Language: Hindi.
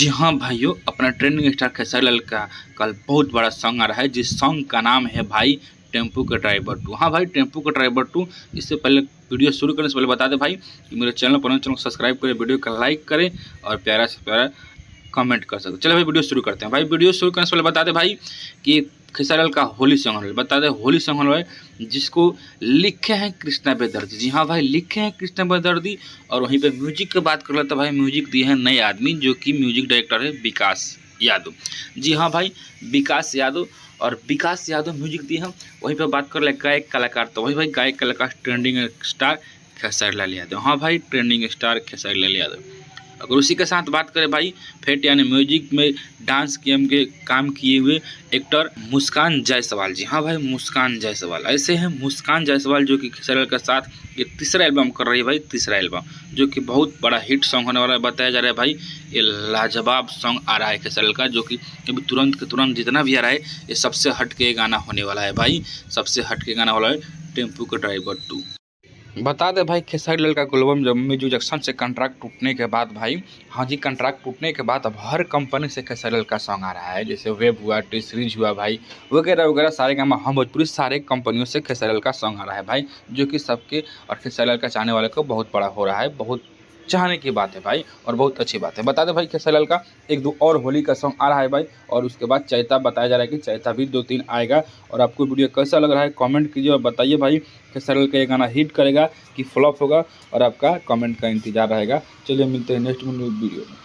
जी हाँ भाइयों, अपना ट्रेंडिंग स्टार खेसारी लाल का कल बहुत बड़ा सॉन्ग आ रहा है, जिस सॉन्ग का नाम है भाई टेम्पो का ड्राइवर 2। हाँ भाई, टेम्पो का ड्राइवर 2। इससे पहले वीडियो शुरू करने से पहले बता दें भाई कि मेरे चैनल पर चैनल को सब्सक्राइब करें, वीडियो का लाइक करें और प्यारा से प्यारा कमेंट कर सकते। चलो भाई वीडियो शुरू करते हैं। भाई वीडियो शुरू करने से पहले बता दें भाई कि खेसारी लाल का होली सॉन्ग होने वाला, बता दें होली सॉन्ग होने वाला जिसको लिखे हैं कृष्णा बेदर्दी। जी हाँ भाई, लिखे हैं कृष्णा बेदर्दी। और वहीं पे म्यूजिक की बात कर लेते भाई, म्यूजिक दिए हैं नए आदमी जो कि म्यूजिक डायरेक्टर है विकास यादव। जी हाँ भाई, विकास यादव। और विकास यादव म्यूजिक दिए हैं। वहीं पे बात कर ले गायक कलाकार, तो वही भाई गायक कलाकार ट्रेंडिंग स्टार खेसारी लाल यादव। हाँ भाई, ट्रेंडिंग स्टार खेसारी लाल यादव। अगर उसी के साथ बात करें भाई फेट यानी म्यूजिक में डांस के काम किए हुए एक्टर मुस्कान जायसवाल। जी हाँ भाई, मुस्कान जायसवाल ऐसे हैं मुस्कान जायसवाल जो कि खेसारी लाल के साथ ये तीसरा एल्बम कर रही है भाई, तीसरा एल्बम जो कि बहुत बड़ा हिट सॉन्ग होने वाला है बताया जा रहा है भाई। ये लाजवाब सॉन्ग आ रहा है खेसारी लाल का, जो कि अभी तुरंत के तुरंत जितना भी आ रहा है ये सबसे हट के गाना होने वाला है भाई, सबसे हट के गाना वाला है टेम्पो का ड्राइवर 2। बता दे भाई खेसारी लाल का एल्बम जब म्यूजिक जंक्शन से कॉन्ट्रैक्ट टूटने के बाद भाई, हाँ जी, कॉन्ट्रैक्ट टूटने के बाद अब हर कंपनी से खेसारी लाल का सॉन्ग आ रहा है, जैसे वेब हुआ, टी सीरीज हुआ भाई, वगैरह वगैरह सारे गामा हम भोजपुरी सारे कंपनियों से खेसारी लाल का सॉन्ग आ रहा है भाई, जो कि सबके और खेसारी लाल का चाहने वाले को बहुत बड़ा हो रहा है, बहुत चाहने की बात है भाई और बहुत अच्छी बात है। बता दें भाई खेसारी लाल का एक दो और होली का सॉन्ग आ रहा है भाई, और उसके बाद चैता बताया जा रहा है कि चैता भी 2-3 आएगा। और आपको वीडियो कैसा लग रहा है कमेंट कीजिए और बताइए भाई खेसारी लाल का ये गाना हिट करेगा कि फ्लॉप होगा, और आपका कमेंट का इंतजार रहेगा। चलिए मिलते हैं नेक्स्ट वीडियो में।